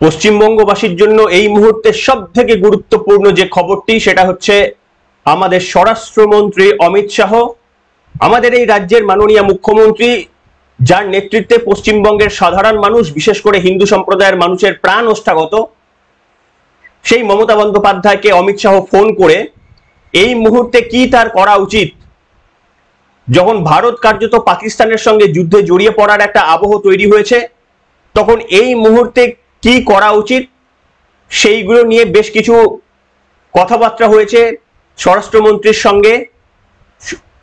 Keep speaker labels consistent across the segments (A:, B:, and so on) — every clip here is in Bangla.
A: পশ্চিমবঙ্গবাসীর জন্য এই মুহূর্তে সবথেকে গুরুত্বপূর্ণ যে খবরটি সেটা হচ্ছে আমাদের স্বরাষ্ট্রমন্ত্রী অমিত শাহ, আমাদের এই রাজ্যের মাননীয় মুখ্যমন্ত্রী, যার নেতৃত্বে পশ্চিমবঙ্গের সাধারণ মানুষ, বিশেষ করে হিন্দু সম্প্রদায়ের মানুষের প্রাণ ওষ্ঠাগত, সেই মমতা বন্দ্যোপাধ্যায়কে অমিত শাহ ফোন করে এই মুহূর্তে কি তার করা উচিত, যখন ভারত কার্যত পাকিস্তানের সঙ্গে যুদ্ধে জড়িয়ে পড়ার একটা আবহ তৈরি হয়েছে, তখন এই মুহূর্তে কি করা উচিত সেইগুলো নিয়ে বেশ কিছু কথাবার্তা হয়েছে স্বরাষ্ট্রমন্ত্রীর সঙ্গে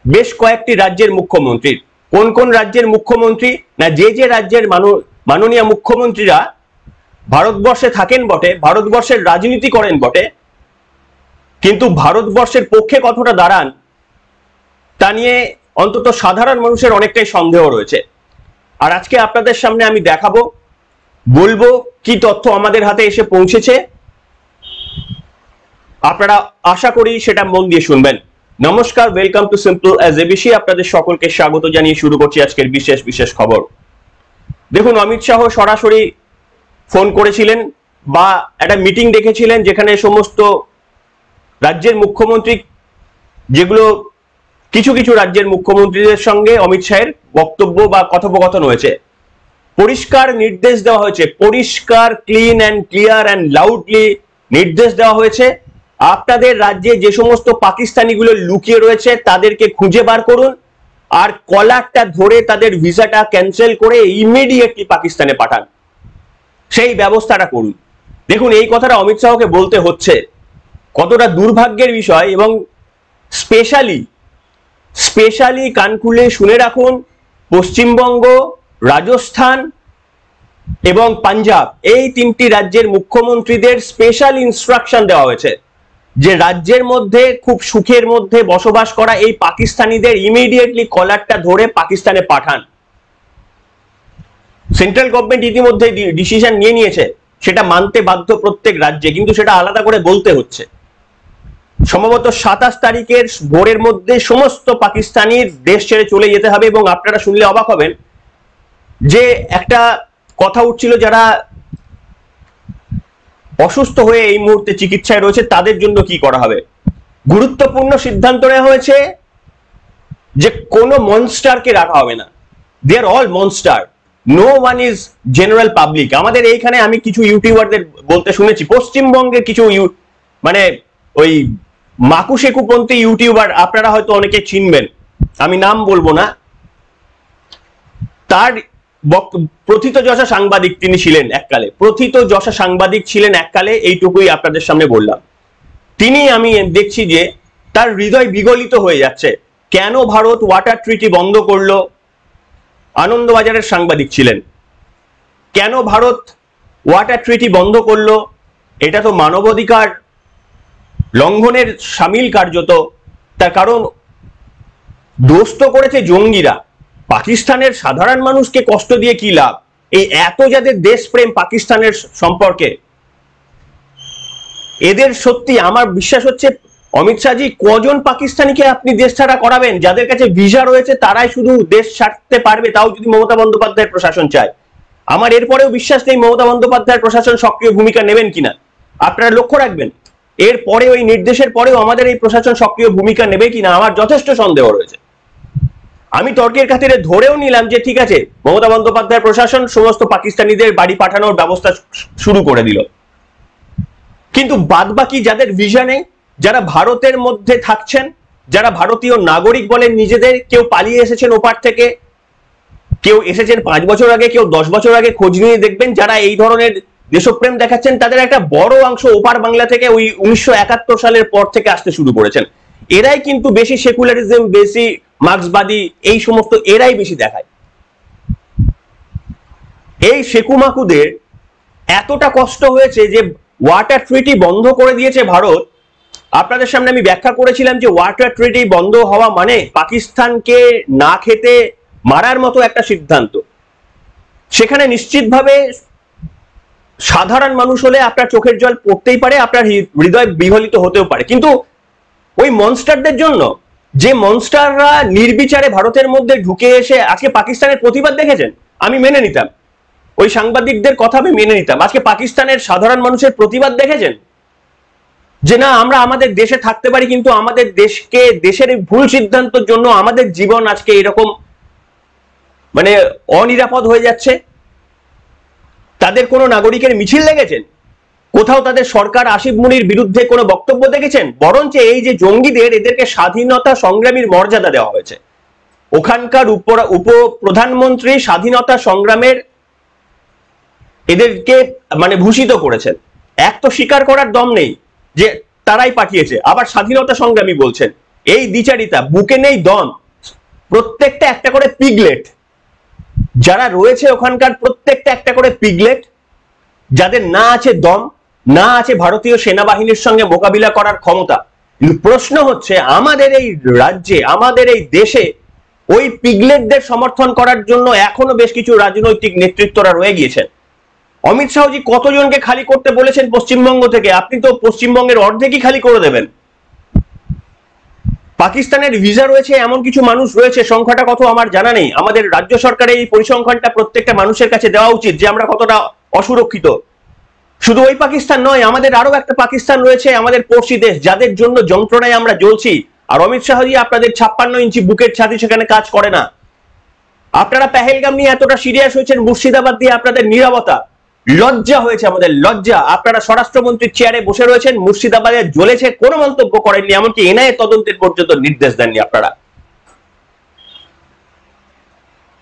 A: বেশ কয়েকটি রাজ্যের মুখ্যমন্ত্রীর। কোন কোন রাজ্যের মুখ্যমন্ত্রী? না, যে রাজ্যের মাননীয় মুখ্যমন্ত্রীরা ভারতবর্ষে থাকেন বটে, ভারতবর্ষের রাজনীতি করেন বটে, কিন্তু ভারতবর্ষের পক্ষে কতটা দাঁড়ান তা নিয়ে অন্তত সাধারণ মানুষের অনেকটাই সন্দেহ রয়েছে। আর আজকে আপনাদের সামনে আমি দেখাবো, বলবো কি তথ্য আমাদের হাতে এসে পৌঁছেছে, আপনারা আশা করি সেটা মন দিয়ে শুনবেন। নমস্কার, welcome to simple as ABC. আপনাদের সকলকে স্বাগত জানিয়ে শুরু করছি আজকের বিশেষ খবর। দেখুন, অমিত শাহ সরাসরি ফোন করেছিলেন বা একটা মিটিং ডেকেছিলেন যেখানে সমস্ত রাজ্যের মুখ্যমন্ত্রী, যেগুলো কিছু কিছু রাজ্যের মুখ্যমন্ত্রীদের সঙ্গে অমিত শাহের বক্তব্য বা কথোপকথন হয়েছে। পরিষ্কার নির্দেশ দেওয়া হয়েছে, পরিষ্কার, clean and clear and loudly নির্দেশ দেওয়া হয়েছে, আপনাদের রাজ্যে যে সমস্ত পাকিস্তানিগুলো লুকিয়ে রয়েছে তাদেরকে খুঁজে বার করুন আর কলারটা ধরে তাদের ভিসাটা ক্যান্সেল করে ইমিডিয়েটলি পাকিস্তানে পাঠান, সেই ব্যবস্থাটা করুন। দেখুন, এই কথাটা অমিত শাহকে বলতে হচ্ছে, কতটা দুর্ভাগ্যের বিষয়। এবং স্পেশালি কান খুলে শুনে রাখুন, পশ্চিমবঙ্গ, রাজস্থান এবং পাঞ্জাব, এই তিনটি রাজ্যের মুখ্যমন্ত্রীদের স্পেশাল ইনস্ট্রাকশন দেওয়া হয়েছে যে রাজ্যের মধ্যে খুব সুখের মধ্যে বসবাস করা এই পাকিস্তানিদের ইমিডিয়েটলি কলারটা ধরে পাকিস্তানে পাঠান। সেন্ট্রাল গভর্নমেন্ট ইতিমধ্যে ডিসিশন নিয়ে নিয়েছে, সেটা মানতে বাধ্য প্রত্যেক রাজ্যে, কিন্তু সেটা আলাদা করে বলতে হচ্ছে। সম্ভবত 27 তারিখের ভোরের মধ্যে সমস্ত পাকিস্তানির দেশ ছেড়ে চলে যেতে হবে। এবং আপনারা শুনলে অবাক হবেন যে একটা কথা উঠছিল, যারা অসুস্থ হয়ে এই মুহূর্তে চিকিৎসায় রয়েছে তাদের জন্য কি করা হবে। গুরুত্বপূর্ণ সিদ্ধান্ত নেওয়া হয়েছে যে কোনো মনস্টারকে রাখা হবে না, they are all monster, no one is general public. আমাদের এইখানে আমি কিছু ইউটিউবারদের বলতে শুনেছি, পশ্চিমবঙ্গের কিছু মানে ওই মাকুশেকুপন্থী ইউটিউবার, আপনারা হয়তো অনেকে চিনবেন, আমি নাম বলবো না, তার প্রথিতযশা সাংবাদিক তিনি ছিলেন এককালে, প্রথিতযশা সাংবাদিক ছিলেন এককালে, এইটুকুই আপনাদের সামনে বললাম। তিনি, আমি দেখছি যে তার হৃদয় বিগলিত হয়ে যাচ্ছে। কেন ভারত ওয়াটার ট্রিটি বন্ধ করলো? আনন্দবাজারের সাংবাদিক ছিলেন। কেন ভারত ওয়াটার ট্রিটি বন্ধ করলো? এটা তো মানবাধিকার লঙ্ঘনের সামিল কার্যত। তার কারণ দোষ তো করেছে জঙ্গিরা, পাকিস্তানের সাধারণ মানুষকে কষ্ট দিয়ে কি লাভ? এই এত যাদের দেশপ্রেম পাকিস্তানের সম্পর্কে, এদের সত্যি আমার বিশ্বাস হচ্ছে অমিত শাহজি, কজন পাকিস্তানিকে আপনি দেশ ছাড়া করাবেন? যাদের কাছে ভিসা রয়েছে তারাই শুধু দেশ ছাড়তে পারবে, তাও যদি মমতা বন্দ্যোপাধ্যায়ের প্রশাসন চায়। আমার এরপরেও বিশ্বাস নেই মমতা বন্দ্যোপাধ্যায়ের প্রশাসন সক্রিয় ভূমিকা নেবেন কিনা। আপনারা লক্ষ্য রাখবেন, এর পরে ওই নির্দেশের পরেও আমাদের এই প্রশাসন সক্রিয় ভূমিকা নেবে কিনা আমার যথেষ্ট সন্দেহ রয়েছে। আমি তর্কের খাতিরে ধরেও নিলাম যে ঠিক আছে, মমতা বন্দ্যোপাধ্যায়ের প্রশাসন সমস্ত পাকিস্তানিদের বাড়ি পাঠানোর ব্যবস্থা শুরু করে দিল, কিন্তু বাদবাকি যাদের ভিসা নেই, যারা ভারতের মধ্যে থাকছেন, যারা ভারতীয় নাগরিক বলেন নিজেদের, কেউ পালিয়ে এসেছেন ওপার থেকে, কেউ এসেছেন 5 বছর আগে, কেউ 10 বছর আগে, খোঁজ নিয়ে দেখবেন যারা এই ধরনের দেশপ্রেম দেখাচ্ছেন তাদের একটা বড় অংশ ওপার বাংলা থেকে ওই 1971 সালের পর থেকে আসতে শুরু করেছেন। এরাই কিন্তু বেশি সেকুলারিজম, বেশি মার্ক্সবাদী, এই সমস্ত এরাই বেশি দেখায়। এই শেকুমাকুদের এতটা কষ্ট হয়েছে যে ওয়াটার ট্রিটি বন্ধ করে দিয়েছে ভারত। আপনাদের সামনে আমি ব্যাখ্যা করেছিলাম যে ওয়াটার ট্রিটি বন্ধ হওয়া মানে পাকিস্তানকে না খেতে মারার মতো একটা সিদ্ধান্ত। সেখানে নিশ্চিতভাবে সাধারণ মানুষ হলে আপনার চোখের জল পড়তেই পারে, আপনার হৃদয় বিহলিত হতেও পারে, কিন্তু ওই মনস্টারদের জন্য, যে মনস্টাররা নির্বিচারে ভারতের মধ্যে ঢুকে এসে আজকে পাকিস্তানের প্রতিবাদ দেখেছেন, আমি মেনে নিতাম। ওই সাংবাদিকদের কথা আমি মেনে নিতাম। আজকে পাকিস্তানের সাধারণ মানুষের প্রতিবাদ দেখেছেন যে না, আমরা আমাদের দেশে থাকতে পারি, কিন্তু আমাদের দেশকে, দেশের ভুল সিদ্ধান্তের জন্য আমাদের জীবন আজকে এরকম মানে অনিরাপদ হয়ে যাচ্ছে। তাদের কোনো নাগরিকের মিছিল দেখেছেন? কোথাও তাদের সরকার আসিফ মুনির বিরুদ্ধে কোনো বক্তব্য দেখেছেন? বরঞ্চ এই যে জঙ্গিদের, এদেরকে স্বাধীনতা সংগ্রামীর মর্যাদা দেওয়া হয়েছে। ওখানকার উপপ্রধানমন্ত্রী স্বাধীনতা সংগ্রামের এদেরকে মানে ভূষিত করেছেন। এক তো স্বীকার করার দম নেই যে তারাই পাঠিয়েছে, আবার স্বাধীনতা সংগ্রামী বলছেন। এই দ্বিচারিতা, বুকে নেই দম। প্রত্যেকটা একটা করে পিগলেট, যারা রয়েছে ওখানকার প্রত্যেকটা একটা করে পিগলেট, যাদের না আছে দম, না আছে ভারতীয় সেনাবাহিনীর সঙ্গে মোকাবিলা করার ক্ষমতা। কিন্তু প্রশ্ন হচ্ছে, আমাদের এই রাজ্যে, আমাদের এই দেশে ওই পিগলেটদের সমর্থন করার জন্য এখনো বেশ কিছু রাজনৈতিক নেতৃত্বরা রয়ে গিয়েছেন। অমিত শাহজি কতজনকে খালি করতে বলেছেন পশ্চিমবঙ্গ থেকে? আপনি তো পশ্চিমবঙ্গের অর্ধেকই খালি করে দেবেন। পাকিস্তানের ভিসা রয়েছে এমন কিছু মানুষ রয়েছে, সংখ্যাটা কত আমার জানা নেই। আমাদের রাজ্য সরকারের এই পরিসংখ্যানটা প্রত্যেকটা মানুষের কাছে দেওয়া উচিত যে আমরা কতটা অসুরক্ষিত। শুধু ওই পাকিস্তান নয়, আমাদের আরো একটা পাকিস্তান রয়েছে, আমাদের পড়শি দেশ, যাদের জন্য যন্ত্রণায় আমরা জ্বলছি। আর অমিত শাহজি আপনাদের 56 ইঞ্চি বুকের ছাতি সেখানে কাজ করে না। আপনারা পেহেলগাম নিয়ে এতটা সিরিয়াস হয়েছেন, মুর্শিদাবাদ দিয়ে আপনাদের নীরবতা। লজ্জা হয়েছে আমাদের, লজ্জা। আপনারা স্বরাষ্ট্রমন্ত্রীর চেয়ারে বসে রয়েছেন, মুর্শিদাবাদে জ্বলেছে, কোনো মন্তব্য করেননি, এমনকি এনআইএ তদন্তের পর্যন্ত নির্দেশ দেননি আপনারা।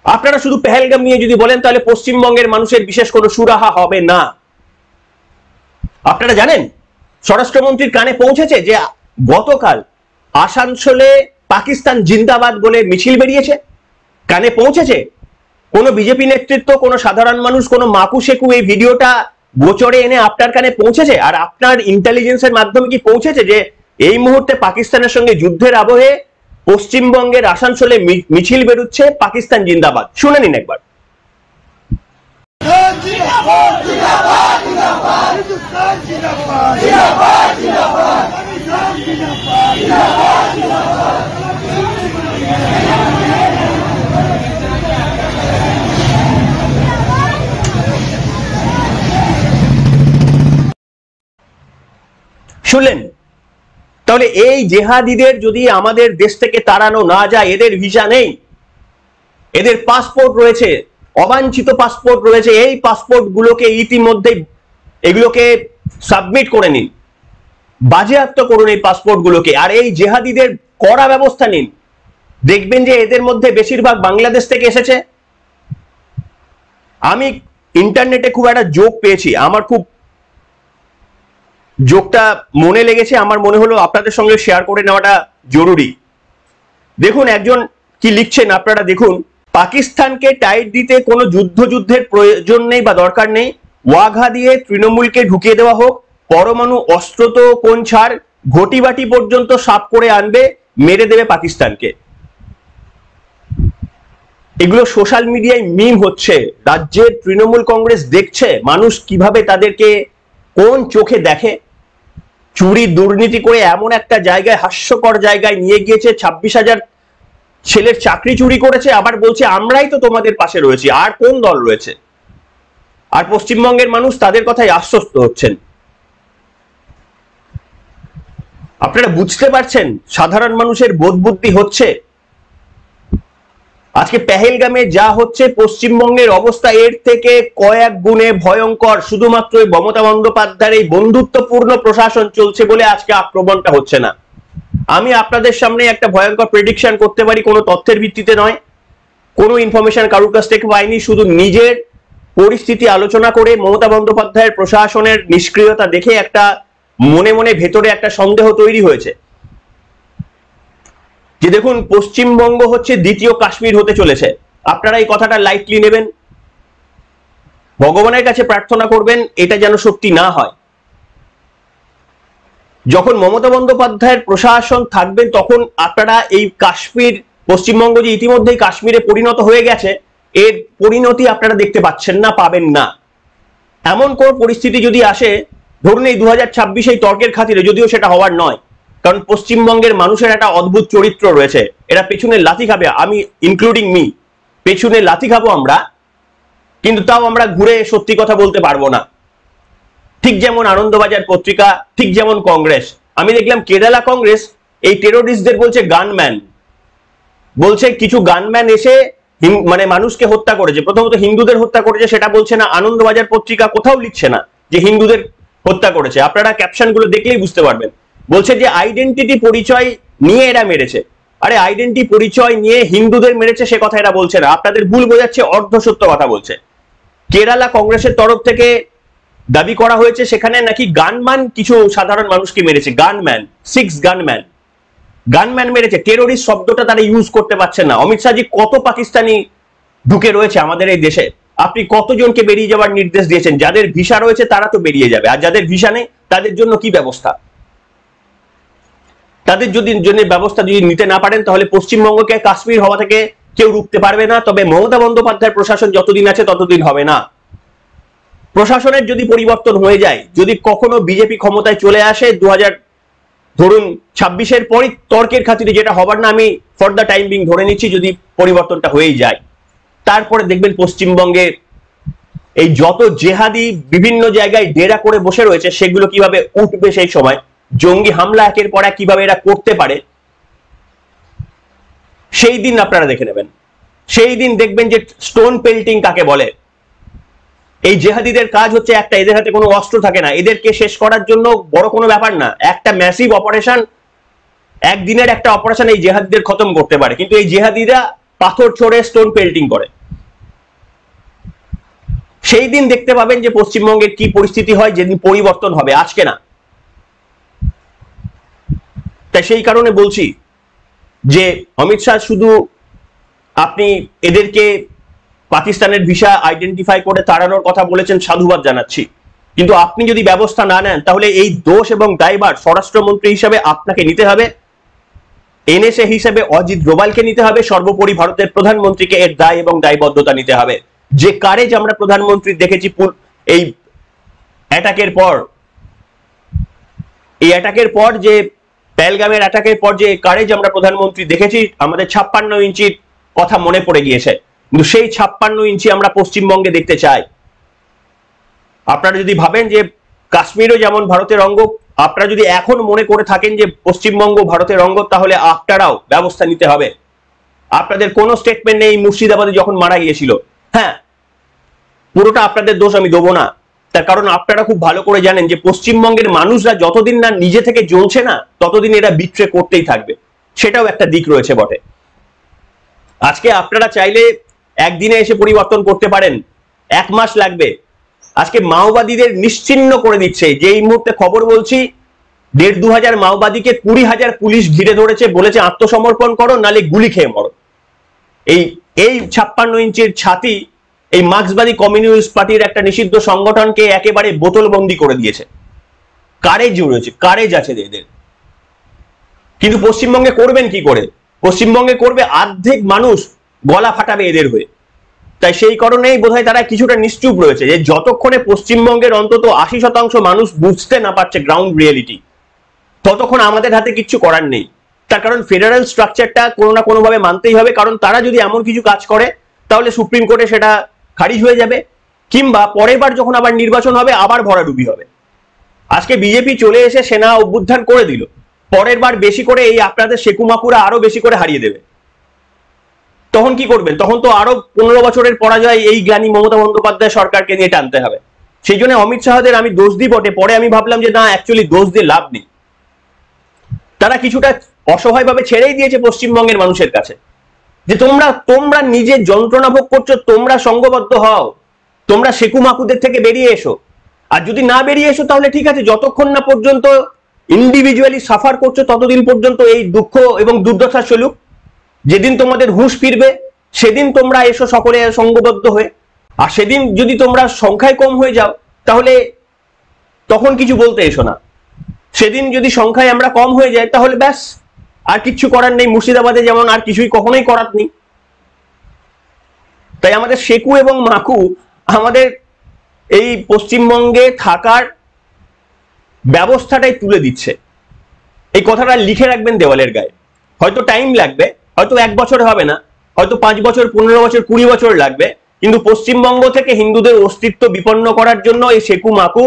A: আপনারা শুধু পেহেলগাম নিয়ে যদি বলেন, তাহলে পশ্চিমবঙ্গের মানুষের বিশেষ কোনো সুরাহা হবে না। আপনারা জানেন স্বরাষ্ট্রমন্ত্রীর কানে পৌঁছেছে যে গতকাল আসানসোলে পাকিস্তান জিন্দাবাদ বলে মিছিল বেরিয়েছে? কানে পৌঁছেছে? কোন বিজেপি নেতৃত্ব, কোন সাধারণ মানুষ, কোন মাকু শেকু এই ভিডিওটা গোচরে এনে আপনার কানে পৌঁছেছে? আর আপনার ইন্টেলিজেন্সের মাধ্যমে কি পৌঁছেছে যে এই মুহূর্তে পাকিস্তানের সঙ্গে যুদ্ধের আবহে পশ্চিমবঙ্গের আসানসোলে মিছিল বেরোচ্ছে পাকিস্তান জিন্দাবাদ? শুনে নিন একবার। শুনলেন? তাহলে এই জেহাদিদের যদি আমাদের দেশ থেকে তাড়ানো না যায়, এদের ভিসা নেই, এদের পাসপোর্ট রয়েছে, অবাঞ্ছিত পাসপোর্ট রয়েছে, এই পাসপোর্ট গুলোকে ইতিমধ্যে এগুলোকে সাবমিট করে নিন, বাজেয়াপ্ত করুন এই পাসপোর্ট গুলোকে, আর এই জেহাদিদের কড়া ব্যবস্থা নিন। দেখবেন যে এদের মধ্যে বেশিরভাগ বাংলাদেশ থেকে এসেছে। আমি ইন্টারনেটে খুব একটা জোক পেয়েছি, আমার খুব জোকটা মনে লেগেছে, আমার মনে হলো আপনাদের সঙ্গে শেয়ার করে নেওয়াটা জরুরি। দেখুন একজন কি লিখছেন, আপনারা দেখুন। পাকিস্তানকে টাইট দিতে কোনো যুদ্ধের প্রয়োজন নেই বা দরকার নেই, ওয়াঘা দিয়ে তৃণমূলকে ঢুকিয়ে দেওয়া হোক, পরমাণু অস্ত্র তো কোন ছাড়, ঘটি বাটি পর্যন্ত সাফ করে আনবে, মেরে দেবে পাকিস্তানকে। এগুলো সোশ্যাল মিডিয়ায় মিম হচ্ছে, রাজ্যের তৃণমূল কংগ্রেস দেখছে মানুষ কিভাবে তাদেরকে কোন চোখে দেখে। চুরি দুর্নীতি করে এমন একটা জায়গায়, হাস্যকর জায়গায় নিয়ে গিয়েছে, 26,000 ছেলের চাকরি চুরি করেছে, আবার বলছে আমরাই তো তোমাদের পাশে রয়েছি। আর কোন দল রয়েছে? আর পশ্চিমবঙ্গের মানুষ তাদের কথায় আশ্বস্ত হচ্ছেন। আপনারা বুঝতে পারছেন সাধারণ মানুষের বোধ বুদ্ধি হচ্ছে? আজকে পেহেলগামে যা হচ্ছে, পশ্চিমবঙ্গের অবস্থা এর থেকে কয়েক গুণে ভয়ঙ্কর। শুধুমাত্র মমতা বন্দ্যোপাধ্যায়ের এই বন্ধুত্বপূর্ণ প্রশাসন চলছে বলে আজকে আক্রমণটা হচ্ছে না। আমি আপনাদের সামনে একটা ভয়ঙ্কর প্রেডিকশন করতে পারি, কোনো তথ্যের ভিত্তিতে নয়, কোনো ইনফরমেশন কারোর কাছ থেকে পাইনি, শুধু নিজের পরিস্থিতি আলোচনা করে মমতা বন্দ্যোপাধ্যায়ের প্রশাসনের নিষ্ক্রিয়তা দেখে একটা মনে মনে ভেতরে একটা সন্দেহ তৈরি হয়েছে যে দেখুন পশ্চিমবঙ্গ হচ্ছে দ্বিতীয় কাশ্মীর হতে চলেছে। আপনারা এই কথাটা লাইটলি নেবেন, ভগবানের কাছে প্রার্থনা করবেন এটা যেন সত্যি না হয়। যখন মমতা বন্দ্যোপাধ্যায়ের প্রশাসন থাকবেন তখন আপনারা এই কাশ্মীর, পশ্চিমবঙ্গ যে ইতিমধ্যেই কাশ্মীরে পরিণত হয়ে গেছে, এর পরিণতি আপনারা দেখতে পাচ্ছেন না, পাবেন না। এমন কোন পরিস্থিতি যদি আসে, ধরুন এই 2026 এই তর্কের খাতিরে, যদিও সেটা হওয়ার নয়, কারণ পশ্চিমবঙ্গের মানুষের একটা অদ্ভুত চরিত্র রয়েছে, এরা পেছনে লাথি খাবে, আমি ইনক্লুডিং মি, পেছনে লাথি খাবো আমরা, কিন্তু তাও আমরা ঘুরে সত্যি কথা বলতে পারবো না। ঠিক যেমন আনন্দবাজার পত্রিকা, ঠিক যেমন কংগ্রেস, আমি দেখলাম কেরালা কংগ্রেস এই টেরোরিস্টদের বলছে গানম্যান, বলছে কিছু গানম্যান এসে মানে মানুষকে হত্যা করেছে, প্রথমত হিন্দুদের হত্যা করেছে সেটা বলছে না, আনন্দবাজার পত্রিকা কোথাও লিখছে না যে হিন্দুদের হত্যা করেছে, আপনারা ক্যাপশন গুলো দেখলেই বুঝতে পারবেন। বলছে যে আইডেন্টিটি পরিচয় নিয়ে এরা মেরেছে। আরে আইডেন্টি পরিচয় নিয়ে হিন্দুদের মেরেছে সে কথা এরা বলছে না, আপনাদের ভুল বোঝাচ্ছে, অর্ধসত্য কথা বলছে। কেরালা কংগ্রেসের তরফ থেকে দাবি করা হয়েছে সেখানে নাকি গানম্যান কিছু সাধারণ মানুষকে মেরেছে, গানম্যান 6 গানম্যান মেরেছে। টেরোরিস্ট শব্দটা তারা ইউজ করতে পারছেন না। অমিত শাহজি কত পাকিস্তানি ঢুকে রয়েছে আমাদের এই দেশে, আপনি কতজনকে বেরিয়ে যাওয়ার নির্দেশ দিয়েছেন? যাদের ভিসা রয়েছে তারা তো বেরিয়ে যাবে, আর যাদের ভিসা নেই তাদের জন্য কি ব্যবস্থা? তাদের যদি ব্যবস্থা যদি নিতে না পারেন তাহলে পশ্চিমবঙ্গকে কাশ্মীর হওয়া থেকে কেউ রুখতে পারবে না। তবে মমতা বন্দ্যোপাধ্যায়ের প্রশাসন যতদিন আছে ততদিন হবে না। প্রশাসনের যদি পরিবর্তন হয়ে যায়, যদি কখনো বিজেপি ক্ষমতায় চলে আসে 2026-এর পরই তর্কের খাতিরে, যেটা হবার না, আমি ফর দ্য টাইম বিং ধরে নিচ্ছি, যদি পরিবর্তনটা হয়েই যায়, তারপরে দেখবেন পশ্চিমবঙ্গে এই যত জেহাদি বিভিন্ন জায়গায় ডেরা করে বসে রয়েছে সেগুলো কিভাবে উঠবে সেই সময়, জঙ্গি হামলা একের পর এক কিভাবে এরা করতে পারে, সেই দিন আপনারা দেখে নেবেন। সেই দিন দেখবেন যে স্টোন পেল্টিং কাকে বলে। এই জেহাদিদের কাজ হচ্ছে একটা, এদের হাতে কোনো অস্ত্র থাকে না, এদেরকে শেষ করার জন্য বড় কোনো ব্যাপার না, একটা ম্যাসিভ অপারেশন, একদিনের একটা অপারেশন এই জেহাদিদের খতম করতে পারে। কিন্তু এই জেহাদিরা পাথর ছোড়ে, স্টোন পেল্টিং করে। সেই দিন দেখতে পাবেন যে পশ্চিমবঙ্গের কি পরিস্থিতি হয়, যেদিন পরিবর্তন হবে, আজকে না। তাই সেই কারণে বলছি যে অমিত শাহ শুধু আপনি এদেরকে পাকিস্তানের ভিসা আইডেন্টিফাই করে তাড়ানোর কথা বলেছেন, সাধুবাদ জানাচ্ছি, কিন্তু আপনি যদি ব্যবস্থা না নেন তাহলে এই দোষ এবং দায়ভার স্বরাষ্ট্রমন্ত্রী হিসাবে আপনাকে নিতে হবে, এনএসএ হিসেবে অজিত ডোভালকে নিতে হবে, সর্বোপরি ভারতের প্রধানমন্ত্রীকে এর দায় এবং দায়বদ্ধতা নিতে হবে। যে কারেজ আমরা প্রধানমন্ত্রী দেখেছি এই অ্যাটাকের পর, এই অ্যাটাকের পর, যে পেহেলগামের অ্যাটাকের পর যে কারেজ আমরা প্রধানমন্ত্রী দেখেছি, আমাদের 56 ইঞ্চির কথা মনে পড়ে গিয়েছে। কিন্তু সেই 56 ইঞ্চি আমরা পশ্চিমবঙ্গে দেখতে চাই। আপনারা যদি ভাবেন যে কাশ্মীরও যেমন ভারতের অঙ্গ, আপনারা যদি এখন মনে করে থাকেন যে পশ্চিমবঙ্গ ভারতের অঙ্গ, তাহলে আপনারাও ব্যবস্থা নিতে হবে। আপনাদের কোনো স্টেটমেন্ট নেই মুর্শিদাবাদে যখন মারা গিয়েছিল, হ্যাঁ পুরোটা আপনাদের দোষ আমি দেবো না, তার কারণ আপনারা খুব ভালো করে জানেন যে পশ্চিমবঙ্গের মানুষরা যতদিন না নিজে থেকে জ্বলছে না ততদিন এরা বিট্রে করতেই থাকবে, সেটাও একটা দিক রয়েছে বটে। আজকে আপনারা চাইলে একদিনে এসে পরিবর্তন করতে পারেন, 1 মাস লাগবে। আজকে মাওবাদীদের নিশ্চিহ্ন করে দিচ্ছে, যে এই মুহূর্তে খবর বলছি 1,500 মাওবাদীকে 20,000 পুলিশ ঘিরে ধরেছে, বলেছে আত্মসমর্পণ করো নালে গুলি খেয়ে মরো। এই 56 ইঞ্চির ছাতি এই মার্ক্সবাদী কমিউনিস্ট পার্টির একটা নিষিদ্ধ সংগঠনকে একেবারে বোতলবন্দি করে দিয়েছে। কারেজ রয়েছে, কারেজ আছে এদের, কিন্তু পশ্চিমবঙ্গে করবেন কি করে? পশ্চিমবঙ্গে করবে অর্ধেক মানুষ গলা ফাটাবে এদের হয়ে। তাই সেই কারণেই বোধহয় তারা কিছুটা নিশ্চুপ রয়েছে, যে যতক্ষণে পশ্চিমবঙ্গের অন্তত 80% মানুষ বুঝতে না পারছে গ্রাউন্ড রিয়েলিটি, ততক্ষণ আমাদের হাতে কিছু করার নেই। তার কারণ ফেডারেল স্ট্রাকচারটা কোনো না কোনো ভাবে মানতেই হবে, কারণ তারা যদি এমন কিছু কাজ করে তাহলে সুপ্রিম কোর্টে সেটা খারিজ হয়ে যাবে, কিংবা পরের বার যখন আবার নির্বাচন হবে আবার ভরাডুবি হবে। আজকে বিজেপি চলে এসে সেনা অভ্যুত্থান করে দিল, পরের বার বেশি করে এই আপনাদের শেকুমাকুরা আরো বেশি করে হারিয়ে দেবে। তখন কি করবেন? তখন তো আরো 15 বছরের পরাজয় এই গ্লানি মমতা বন্দ্যোপাধ্যায় সরকারকে নিয়ে টানতে হবে। সেই জন্য অমিত শাহদের আমি দোষ দিই বটে, পরে আমি ভাবলাম যে না, অ্যাকচুয়ালি দোষ দিয়ে লাভ নেই। তারা কিছুটা অসহায়ভাবে ছেড়েই দিয়েছে পশ্চিমবঙ্গের মানুষের কাছে, যে তোমরা নিজে যন্ত্রণা ভোগ করছো, তোমরা সংঘবদ্ধ হও, তোমরা শেকুমাকুদের থেকে বেরিয়ে এসো। আর যদি না বেরিয়ে এসো তাহলে ঠিক আছে, যতক্ষণ না পর্যন্ত ইন্ডিভিজুয়ালি সাফার করছো ততদিন পর্যন্ত এই দুঃখ এবং দুর্দশা চলুক। যেদিন তোমাদের হুঁশ ফিরবে সেদিন তোমরা এসো সকলে সংঘবদ্ধ হয়ে। আর সেদিন যদি তোমরা সংখ্যায় কম হয়ে যাও তাহলে তখন কিছু বলতে এসো না। সেদিন যদি সংখ্যায় আমরা কম হয়ে যাই তাহলে ব্যাস, আর কিচ্ছু করার নেই। মুর্শিদাবাদে যেমন আর কিছুই কখনোই করার নেই। তাই আমাদের শেকু এবং মাকু আমাদের এই পশ্চিমবঙ্গে থাকার ব্যবস্থাটাই তুলে দিচ্ছে। এই কথাটা লিখে রাখবেন দেওয়ালের গায়ে। হয়তো টাইম লাগবে, হয়তো 1 বছর হবে না, হয়তো 5 বছর, 15 বছর, 20 বছর লাগবে, কিন্তু পশ্চিমবঙ্গ থেকে হিন্দুদের অস্তিত্ব বিপন্ন করার জন্য এই শেকু মাকু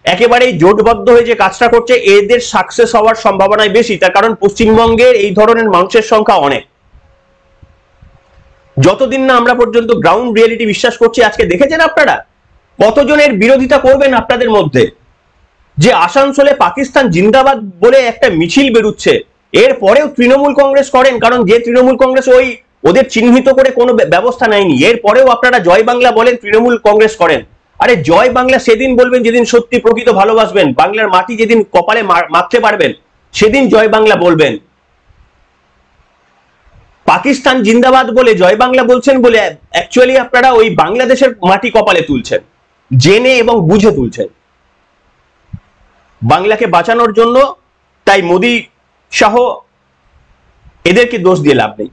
A: একেবারেই জোটবদ্ধ হয়ে যে কাজটা করছে, এদের সাকসেস হওয়ার সম্ভাবনাই বেশি। তার কারণ পশ্চিমবঙ্গের এই ধরনের মানুষের সংখ্যা অনেক। যতদিন না আমরা পর্যন্ত গ্রাউন্ড রিয়েলিটি বিশ্বাস করছি, আজকে দেখেছেন আপনারা কতজনের বিরোধিতা করবেন আপনাদের মধ্যে, যে আসানসোলে পাকিস্তান জিন্দাবাদ বলে একটা মিছিল বেরুচ্ছে, এর পরেও তৃণমূল কংগ্রেস করেন, কারণ যে তৃণমূল কংগ্রেস ওদের চিহ্নিত করে কোনো ব্যবস্থা নেয়নি, এর পরেও আপনারা জয় বাংলা বলেন, তৃণমূল কংগ্রেস করেন। আরে জয় বাংলা সেদিন বলবেন যেদিন সত্যি প্রকৃত ভালোবাসবেন, বাংলার মাটি যেদিন কপালে মাখতে পারবেন সেদিন জয় বাংলা বলবেন। পাকিস্তান জিন্দাবাদ বলে জয় বাংলা বলছেন বলে অ্যাকচুয়ালি আপনারা ওই বাংলাদেশের মাটি কপালে তুলছেন, জেনে এবং বুঝে তুলছেন বাংলাকে বাঁচানোর জন্য। তাই মোদী সহ এদেরকে দোষ দিয়ে লাভ নেই,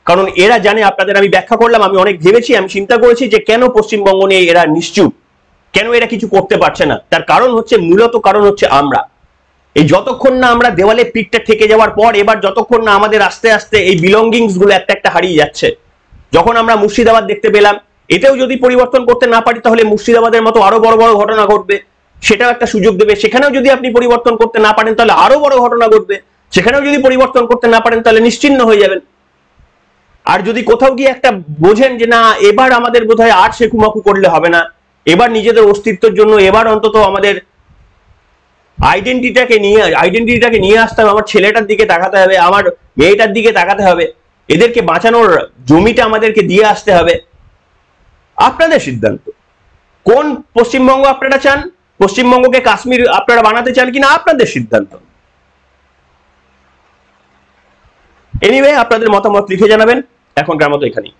A: কারণ এরা জানে, আপনাদের আমি ব্যাখ্যা করলাম, আমি অনেক ভেবেছি, আমি চিন্তা করেছি যে কেন পশ্চিমবঙ্গ নিয়ে এরা নিশ্চুপ, কেন এরা কিছু করতে পারছে না। তার কারণ হচ্ছে, মূলত কারণ হচ্ছে আমরা। এই যতক্ষণ না আমরা দেওয়ালে পিঠটা ঠেকে যাওয়ার পর, এবার যতক্ষণ না আমাদের আস্তে আস্তে এই বিলঙ্গিংস গুলো একটা একটা হারিয়ে যাচ্ছে। যখন আমরা মুর্শিদাবাদ দেখতে পেলাম, এতেও যদি পরিবর্তন করতে না পারি তাহলে মুর্শিদাবাদের মতো আরো বড় বড় ঘটনা ঘটবে, সেটাও একটা সুযোগ দেবে। সেখানেও যদি আপনি পরিবর্তন করতে না পারেন তাহলে আরো বড় ঘটনা ঘটবে, সেখানেও যদি পরিবর্তন করতে না পারেন তাহলে নিশ্চিহ্ন হয়ে যাবেন। আর যদি কোথাও গিয়ে একটা বোঝেন যে না, এবার আমাদের বোধহয় আর শেকুমাকু করলে হবে না, এবার নিজেদের অস্তিত্বের জন্য এবার অন্তত আমাদের আইডেন্টিটিটাকে নিয়ে আসতে হবে, আমার ছেলেটার দিকে তাকাতে হবে, আমার মেয়েটার দিকে তাকাতে হবে, এদেরকে বাঁচানোর জমিটা আমাদেরকে দিয়ে আসতে হবে। আপনাদের সিদ্ধান্ত, কোন পশ্চিমবঙ্গ আপনারা চান, পশ্চিমবঙ্গকে কাশ্মীর আপনারা বানাতে চান কিনা, আপনাদের সিদ্ধান্ত। এনিওয়ে, আপনাদের মতামত লিখে জানাবেন। এখনকার মতো এখানেই।